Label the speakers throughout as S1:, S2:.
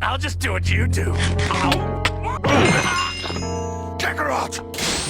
S1: I'll just do what you do. Kakarot!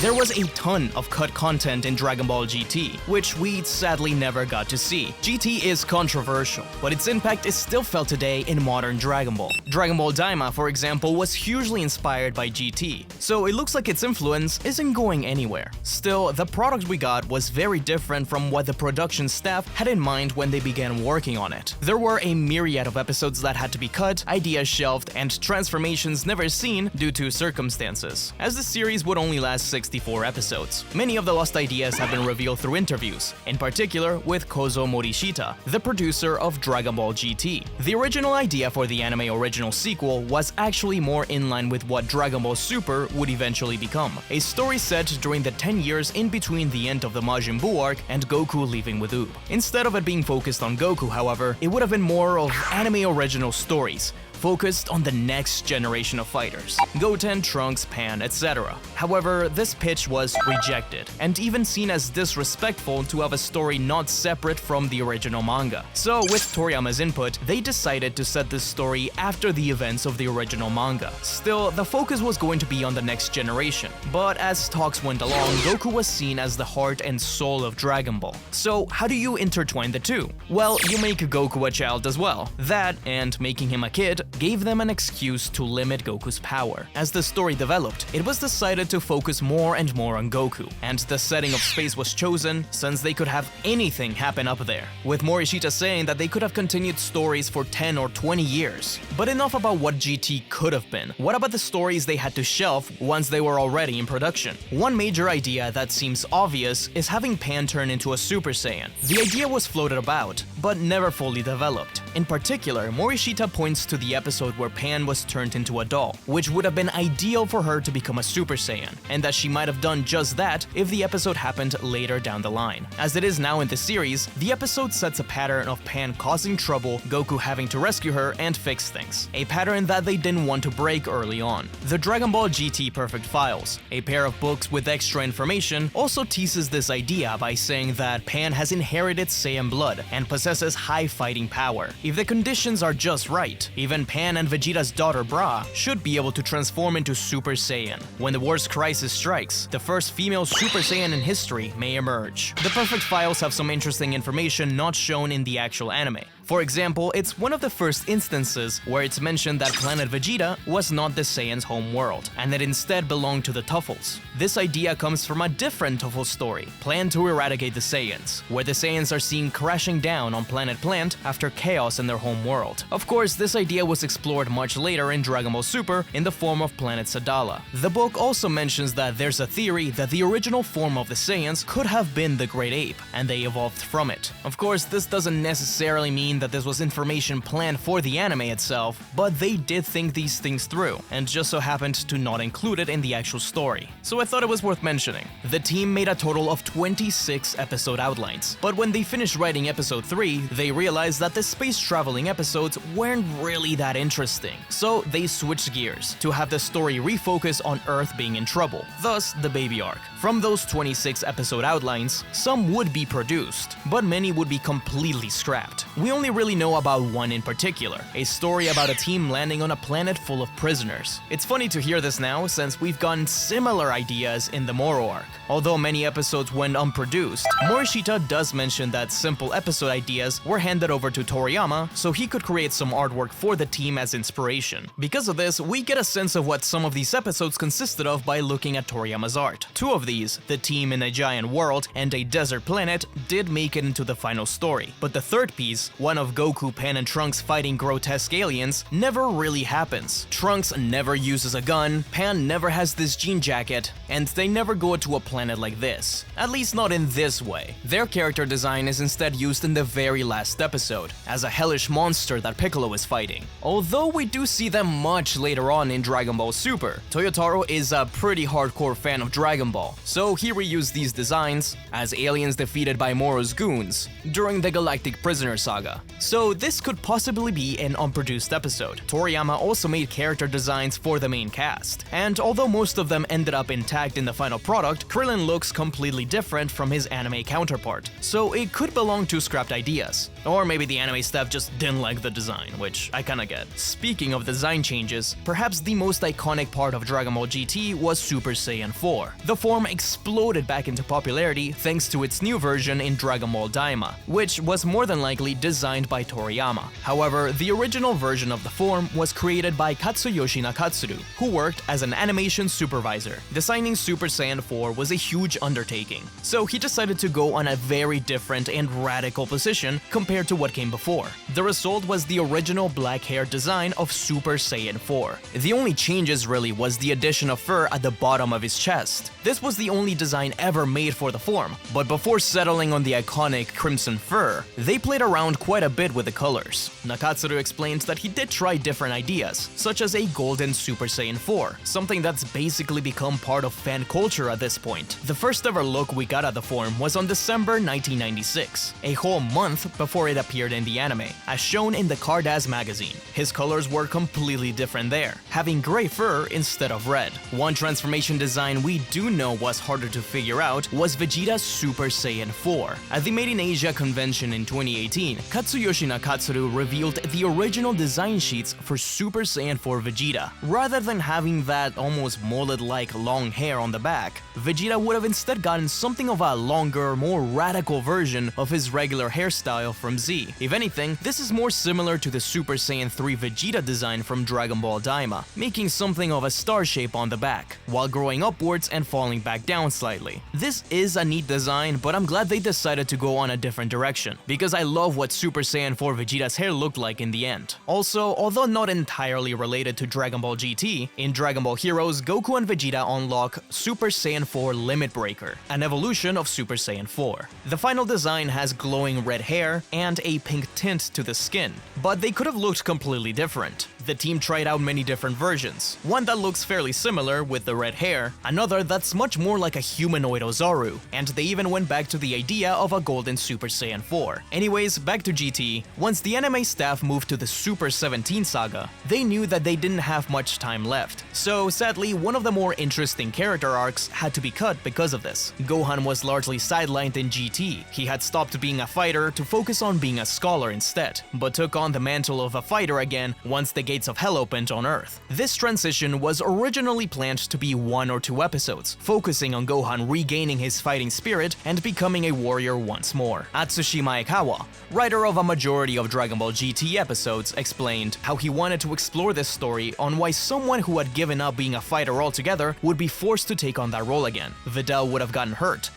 S2: There was a ton of cut content in Dragon Ball GT, which we sadly never got to see. GT is controversial, but its impact is still felt today in modern Dragon Ball. Dragon Ball Daima, for example, was hugely inspired by GT, so it looks like its influence isn't going anywhere. Still, the product we got was very different from what the production staff had in mind when they began working on it. There were a myriad of episodes that had to be cut, ideas shelved, and transformations never seen due to circumstances, as the series would only last 64 episodes. Many of the lost ideas have been revealed through interviews, in particular with Kozo Morishita, the producer of Dragon Ball GT. The original idea for the anime original sequel was actually more in line with what Dragon Ball Super would eventually become, a story set during the 10 years in between the end of the Majin Buu arc and Goku leaving with Oob. Instead of it being focused on Goku, however, it would have been more of anime original stories, focused on the next generation of fighters, Goten, Trunks, Pan, etc. However, this pitch was rejected, and even seen as disrespectful to have a story not separate from the original manga. So, with Toriyama's input, they decided to set this story after the events of the original manga. Still, the focus was going to be on the next generation, but as talks went along, Goku was seen as the heart and soul of Dragon Ball. So, how do you intertwine the two? Well, you make Goku a child as well. That, and making him a kid, gave them an excuse to limit Goku's power. As the story developed, it was decided to focus more and more on Goku, and the setting of space was chosen since they could have anything happen up there, with Morishita saying that they could have continued stories for 10 or 20 years. But enough about what GT could have been. What about the stories they had to shelf once they were already in production? One major idea that seems obvious is having Pan turn into a Super Saiyan. The idea was floated about, but never fully developed. In particular, Morishita points to the episode where Pan was turned into a doll, which would have been ideal for her to become a Super Saiyan, and that she might have done just that if the episode happened later down the line. As it is now in the series, the episode sets a pattern of Pan causing trouble, Goku having to rescue her and fix things, a pattern that they didn't want to break early on. The Dragon Ball GT Perfect Files, a pair of books with extra information, also teases this idea by saying that Pan has inherited Saiyan blood and possesses high fighting power. If the conditions are just right, even Pan and Vegeta's daughter Bra should be able to transform into Super Saiyan. When the worst crisis strikes, the first female Super Saiyan in history may emerge. The Perfect Files have some interesting information not shown in the actual anime. For example, it's one of the first instances where it's mentioned that planet Vegeta was not the Saiyans' home world, and that instead belonged to the Tuffles. This idea comes from a different Tuffle story, Plan to Eradicate the Saiyans, where the Saiyans are seen crashing down on planet Plant after chaos in their home world. Of course, this idea was explored much later in Dragon Ball Super in the form of Planet Sadala. The book also mentions that there's a theory that the original form of the Saiyans could have been the Great Ape, and they evolved from it. Of course, this doesn't necessarily mean that this was information planned for the anime itself, but they did think these things through, and just so happened to not include it in the actual story. So I thought it was worth mentioning. The team made a total of 26 episode outlines, but when they finished writing episode 3, they realized that the space traveling episodes weren't really that interesting. So they switched gears to have the story refocus on Earth being in trouble, thus the baby arc. From those 26 episode outlines, some would be produced, but many would be completely scrapped. We only really know about one in particular, a story about a team landing on a planet full of prisoners. It's funny to hear this now since we've gotten similar ideas in the Moro arc. Although many episodes went unproduced, Morishita does mention that simple episode ideas were handed over to Toriyama so he could create some artwork for the team as inspiration. Because of this, we get a sense of what some of these episodes consisted of by looking at Toriyama's art. Two of these, the team in a giant world and a desert planet, did make it into the final story, but the third piece, one of Goku, Pan, and Trunks fighting grotesque aliens, never really happens. Trunks never uses a gun, Pan never has this jean jacket, and they never go to a planet like this. At least not in this way. Their character design is instead used in the very last episode, as a hellish monster that Piccolo is fighting. Although we do see them much later on in Dragon Ball Super, Toyotaro is a pretty hardcore fan of Dragon Ball, so he reused these designs as aliens defeated by Moro's goons during the Galactic Prisoner Saga. So this could possibly be an unproduced episode. Toriyama also made character designs for the main cast, and although most of them ended up intact in the final product, Krillin looks completely different from his anime counterpart, so it could belong to scrapped ideas. Or maybe the anime staff just didn't like the design, which I kinda get. Speaking of design changes, perhaps the most iconic part of Dragon Ball GT was Super Saiyan 4. The form exploded back into popularity thanks to its new version in Dragon Ball Daima, which was more than likely designed by Toriyama. However, the original version of the form was created by Katsuyoshi Nakatsuru, who worked as an animation supervisor. Designing Super Saiyan 4 was a huge undertaking, so he decided to go on a very different and radical position compared to what came before. The result was the original black hair design of Super Saiyan 4. The only changes really was the addition of fur at the bottom of his chest. This was the only design ever made for the form, but before settling on the iconic crimson fur, they played around quite a bit with the colors. Nakatsuru explains that he did try different ideas, such as a golden Super Saiyan 4, something that's basically become part of fan culture at this point. The first ever look we got at the form was on December 1996, a whole month before it appeared in the anime, as shown in the Card-As magazine. His colors were completely different there, having gray fur instead of red. One transformation design we do know was harder to figure out was Vegeta's Super Saiyan 4. At the Made in Asia convention in 2018, Katsuyoshi Nakatsuru revealed the original design sheets for Super Saiyan 4 Vegeta. Rather than having that almost mullet-like long hair on the back, Vegeta would have instead gotten something of a longer, more radical version of his regular hairstyle from Z. If anything, this is more similar to the Super Saiyan 3 Vegeta design from Dragon Ball Daima, making something of a star shape on the back, while growing upwards and falling back down slightly. This is a neat design, but I'm glad they decided to go on a different direction, because I love what Super Saiyan 4 Vegeta's hair looked like in the end. Also, although not entirely related to Dragon Ball GT, in Dragon Ball Heroes, Goku and Vegeta unlock Super Saiyan 4 Limit Breaker, an evolution of Super Saiyan 4. The final design has glowing red hair and a pink tint to the skin, but they could have looked completely different. The team tried out many different versions, one that looks fairly similar with the red hair, another that's much more like a humanoid Ozaru, and they even went back to the idea of a golden Super Saiyan 4. Anyways, back to GT. Once the anime staff moved to the Super 17 saga, they knew that they didn't have much time left. So sadly, one of the more interesting character arcs had to be cut because of this. Gohan was largely sidelined in GT. He had stopped being a fighter to focus on being a scholar instead, but took on the mantle of a fighter again once the gates of hell opened on Earth. This transition was originally planned to be 1 or 2 episodes, focusing on Gohan regaining his fighting spirit and becoming a warrior once more. Atsushi Maekawa, writer of a majority of Dragon Ball GT episodes, explained how he wanted to explore this story on why someone who had given up being a fighter altogether would be forced to take on that role again. Videl would have gotten hurt.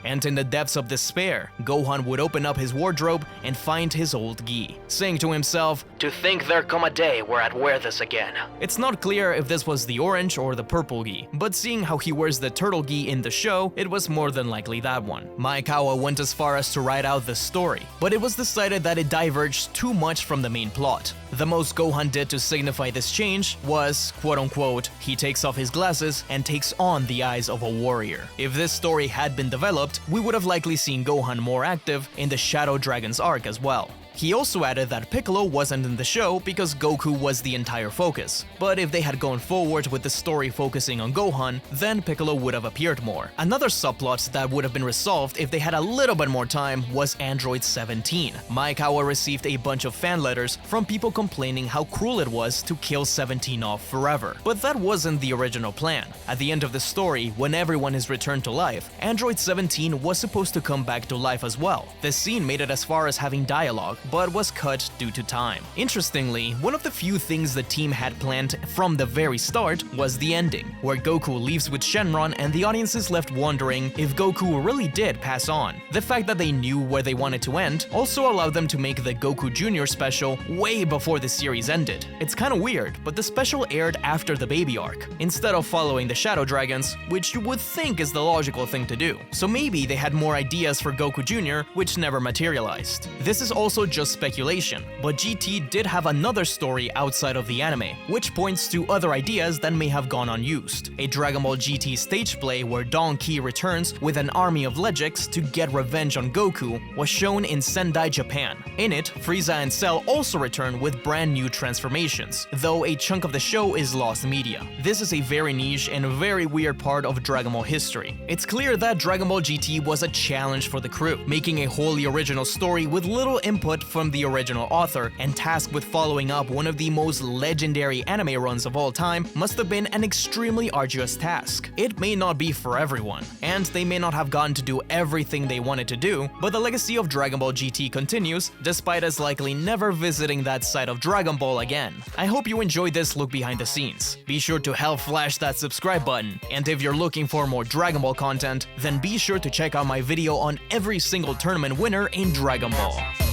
S2: And in the depths of despair, Gohan would open up his wardrobe and find his old gi, saying to himself, "To think there come a day where I'd wear this again." It's not clear if this was the orange or the purple gi, but seeing how he wears the turtle gi in the show, it was more than likely that one. Maekawa went as far as to write out the story, but it was decided that it diverged too much from the main plot. The most Gohan did to signify this change was, quote-unquote, he takes off his glasses and takes on the eyes of a warrior. If this story had been developed, we would have likely seen Gohan more active in the Shadow Dragons arc as well. He also added that Piccolo wasn't in the show because Goku was the entire focus, but if they had gone forward with the story focusing on Gohan, then Piccolo would have appeared more. Another subplot that would have been resolved if they had a little bit more time was Android 17. Maekawa received a bunch of fan letters from people complaining how cruel it was to kill 17 off forever, but that wasn't the original plan. At the end of the story, when everyone is returned to life, Android 17 was supposed to come back to life as well. The scene made it as far as having dialogue, but was cut due to time. Interestingly, one of the few things the team had planned from the very start was the ending, where Goku leaves with Shenron and the audience is left wondering if Goku really did pass on. The fact that they knew where they wanted to end also allowed them to make the Goku Jr. special way before the series ended. It's kinda weird, but the special aired after the baby arc, instead of following the Shadow Dragons, which you would think is the logical thing to do. So maybe they had more ideas for Goku Jr., which never materialized. This is also just speculation, but GT did have another story outside of the anime, which points to other ideas that may have gone unused. A Dragon Ball GT stage play where Don Ki returns with an army of Legics to get revenge on Goku was shown in Sendai, Japan. In it, Frieza and Cell also return with brand new transformations, though a chunk of the show is lost media. This is a very niche and very weird part of Dragon Ball history. It's clear that Dragon Ball GT was a challenge for the crew, making a wholly original story with little input from the original author, and tasked with following up one of the most legendary anime runs of all time must have been an extremely arduous task. It may not be for everyone, and they may not have gotten to do everything they wanted to do, but the legacy of Dragon Ball GT continues, despite us likely never visiting that side of Dragon Ball again. I hope you enjoyed this look behind the scenes. Be sure to help flash that subscribe button, and if you're looking for more Dragon Ball content, then be sure to check out my video on every single tournament winner in Dragon Ball.